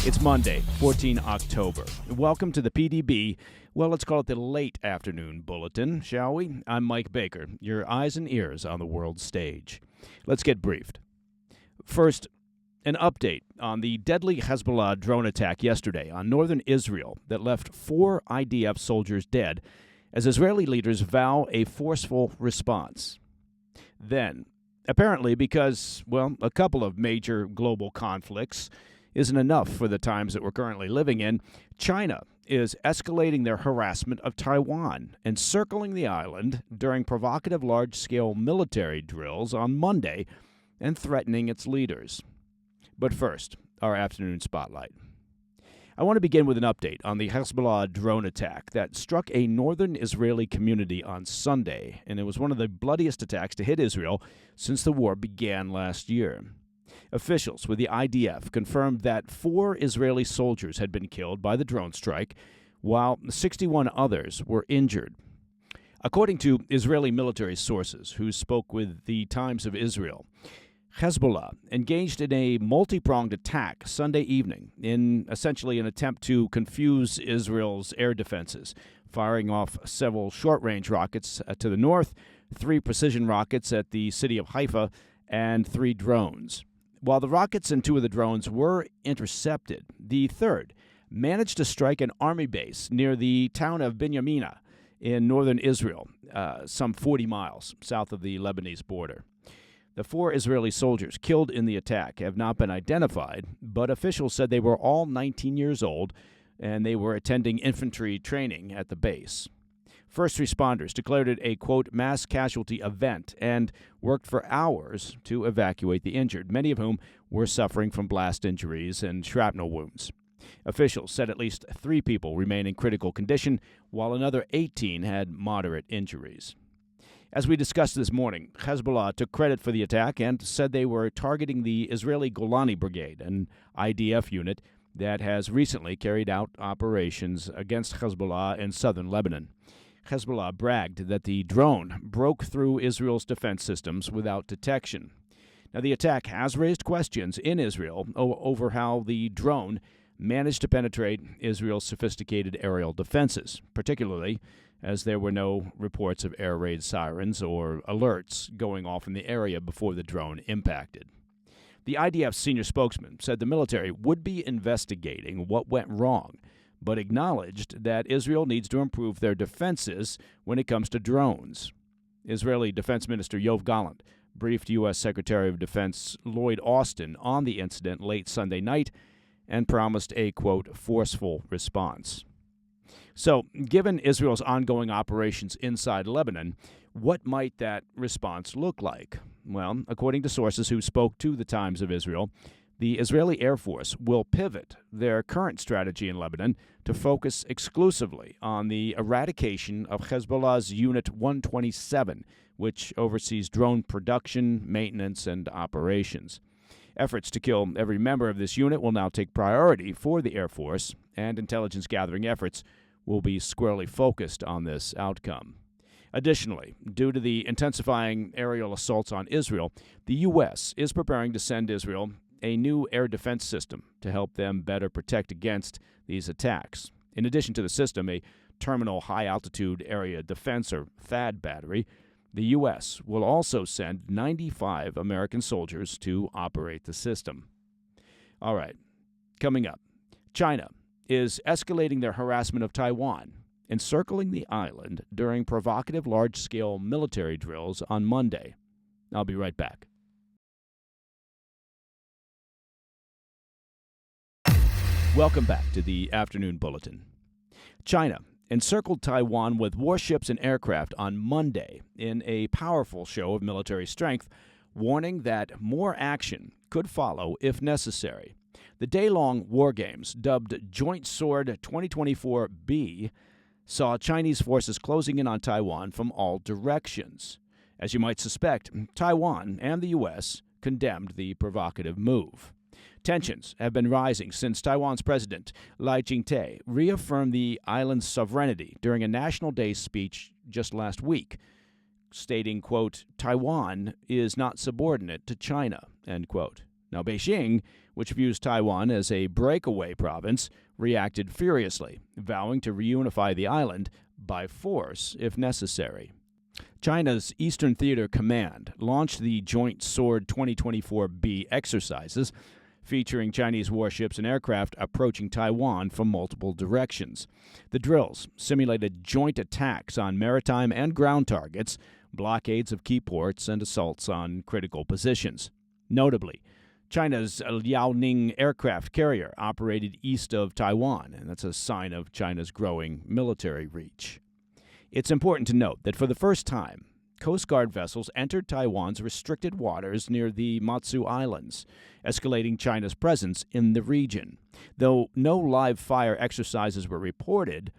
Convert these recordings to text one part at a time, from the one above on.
It's Monday, 14 October. Welcome to the PDB, well, let's call it the Late Afternoon Bulletin, shall we? I'm Mike Baker, your eyes and ears on the world stage. Let's get briefed. First, an update on the deadly Hezbollah drone attack yesterday on northern Israel that left 4 IDF soldiers dead as Israeli leaders vow a forceful response. Then, apparently because, well, a couple of major global conflicts isn't enough for the times that we're currently living in, China is escalating their harassment of Taiwan, encircling the island during provocative large-scale military drills on Monday and threatening its leaders. But first, our afternoon spotlight. I want to begin with an update on the Hezbollah drone attack that struck a northern Israeli community on Sunday, and it was one of the bloodiest attacks to hit Israel since the war began last year. Officials with the IDF confirmed that 4 Israeli soldiers had been killed by the drone strike, while 61 others were injured. According to Israeli military sources who spoke with the Times of Israel, Hezbollah engaged in a multi-pronged attack Sunday evening in essentially an attempt to confuse Israel's air defenses, firing off several short-range rockets to the north, 3 precision rockets at the city of Haifa, and 3 drones. While the rockets and 2 of the drones were intercepted, the third managed to strike an army base near the town of Binyamina in northern Israel, some 40 miles south of the Lebanese border. The 4 Israeli soldiers killed in the attack have not been identified, but officials said they were all 19 years old and they were attending infantry training at the base. First responders declared it a, quote, mass casualty event and worked for hours to evacuate the injured, many of whom were suffering from blast injuries and shrapnel wounds. Officials said at least 3 people remain in critical condition, while another 18 had moderate injuries. As we discussed this morning, Hezbollah took credit for the attack and said they were targeting the Israeli Golani Brigade, an IDF unit that has recently carried out operations against Hezbollah in southern Lebanon. Hezbollah bragged that the drone broke through Israel's defense systems without detection. Now, the attack has raised questions in Israel over how the drone managed to penetrate Israel's sophisticated aerial defenses, particularly as there were no reports of air raid sirens or alerts going off in the area before the drone impacted. The IDF senior spokesman said the military would be investigating what went wrong, but acknowledged that Israel needs to improve their defenses when it comes to drones. Israeli Defense Minister Yoav Gallant briefed U.S. Secretary of Defense Lloyd Austin on the incident late Sunday night and promised a, quote, forceful response. So, given Israel's ongoing operations inside Lebanon, what might that response look like? Well, according to sources who spoke to the Times of Israel, the Israeli Air Force will pivot their current strategy in Lebanon to focus exclusively on the eradication of Hezbollah's Unit 127, which oversees drone production, maintenance, and operations. Efforts to kill every member of this unit will now take priority for the Air Force, and intelligence gathering efforts will be squarely focused on this outcome. Additionally, due to the intensifying aerial assaults on Israel, the U.S. is preparing to send Israel a new air defense system to help them better protect against these attacks. In addition to the system, a terminal high-altitude area defense, or THAAD battery, the U.S. will also send 95 American soldiers to operate the system. All right, coming up, China is escalating their harassment of Taiwan, encircling the island during provocative large-scale military drills on Monday. I'll be right back. Welcome back to the Afternoon Bulletin. China encircled Taiwan with warships and aircraft on Monday in a powerful show of military strength, warning that more action could follow if necessary. The day-long war games, dubbed Joint Sword 2024B, saw Chinese forces closing in on Taiwan from all directions. As you might suspect, Taiwan and the U.S. condemned the provocative move. Tensions have been rising since Taiwan's president, Lai Ching-te, reaffirmed the island's sovereignty during a National Day speech just last week, stating, quote, Taiwan is not subordinate to China, end quote. Now, Beijing which views Taiwan as a breakaway province, reacted furiously, vowing to reunify the island by force if necessary. China's Eastern Theater Command launched the Joint Sword 2024B exercises, featuring Chinese warships and aircraft approaching Taiwan from multiple directions. The drills simulated joint attacks on maritime and ground targets, blockades of key ports, and assaults on critical positions. Notably, China's Liaoning aircraft carrier operated east of Taiwan, and that's a sign of China's growing military reach. It's important to note that for the first time, Coast Guard vessels entered Taiwan's restricted waters near the Matsu Islands, escalating China's presence in the region. Though no live fire exercises were reported,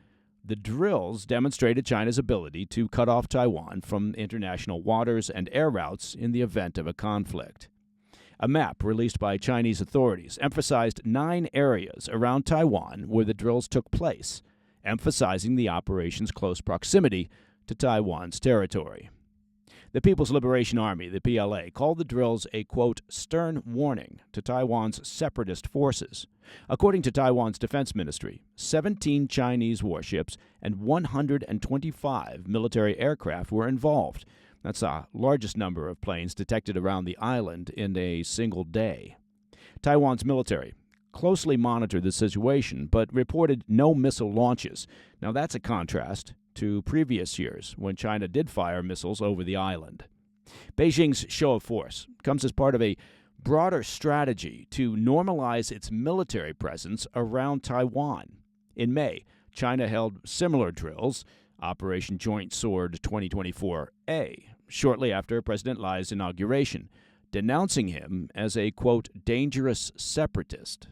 the drills demonstrated China's ability to cut off Taiwan from international waters and air routes in the event of a conflict. A map released by Chinese authorities emphasized 9 areas around Taiwan where the drills took place, emphasizing the operation's close proximity to Taiwan's territory. The People's Liberation Army, the PLA, called the drills a, quote, stern warning to Taiwan's separatist forces. According to Taiwan's defense ministry, 17 Chinese warships and 125 military aircraft were involved. That's the largest number of planes detected around the island in a single day. Taiwan's military closely monitored the situation, but reported no missile launches. Now that's a contrast to previous years when China did fire missiles over the island. Beijing's show of force comes as part of a broader strategy to normalize its military presence around Taiwan. In May, China held similar drills, Operation Joint Sword 2024A, shortly after President Lai's inauguration, denouncing him as a, quote, dangerous separatist.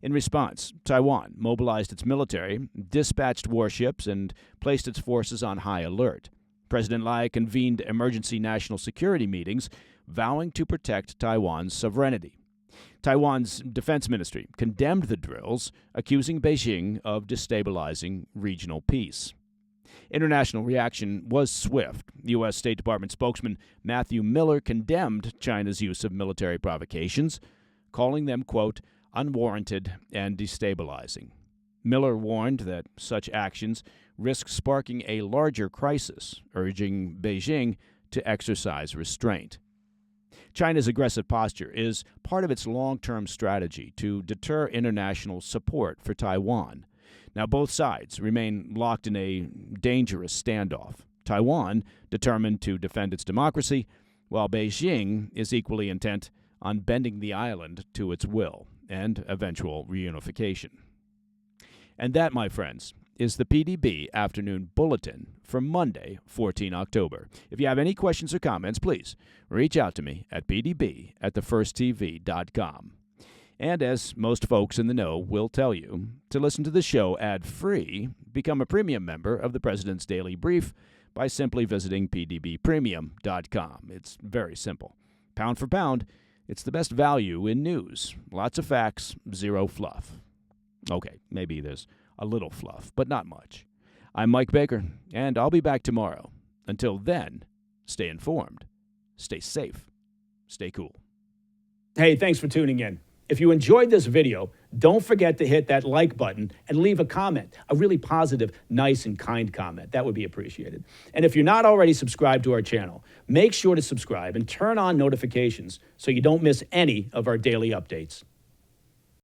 In response, Taiwan mobilized its military, dispatched warships, and placed its forces on high alert. President Lai convened emergency national security meetings, vowing to protect Taiwan's sovereignty. Taiwan's defense ministry condemned the drills, accusing Beijing of destabilizing regional peace. International reaction was swift. U.S. State Department spokesman Matthew Miller condemned China's use of military provocations, calling them, quote, unwarranted and destabilizing. Miller warned that such actions risk sparking a larger crisis, urging Beijing to exercise restraint. China's aggressive posture is part of its long-term strategy to deter international support for Taiwan. Now, both sides remain locked in a dangerous standoff. Taiwan determined to defend its democracy, while Beijing is equally intent on bending the island to its will and eventual reunification. And that, my friends, is the PDB Afternoon Bulletin for Monday, 14 October. If you have any questions or comments, please reach out to me at pdb@thefirsttv.com. And as most folks in the know will tell you, to listen to the show ad-free, become a premium member of the President's Daily Brief by simply visiting pdbpremium.com. It's very simple. Pound for pound, it's the best value in news. Lots of facts, zero fluff. Okay, maybe there's a little fluff, but not much. I'm Mike Baker, and I'll be back tomorrow. Until then, stay informed, stay safe, stay cool. Hey, thanks for tuning in. If you enjoyed this video, don't forget to hit that like button and leave a comment, a really positive, nice, and kind comment. That would be appreciated. And if you're not already subscribed to our channel, make sure to subscribe and turn on notifications so you don't miss any of our daily updates.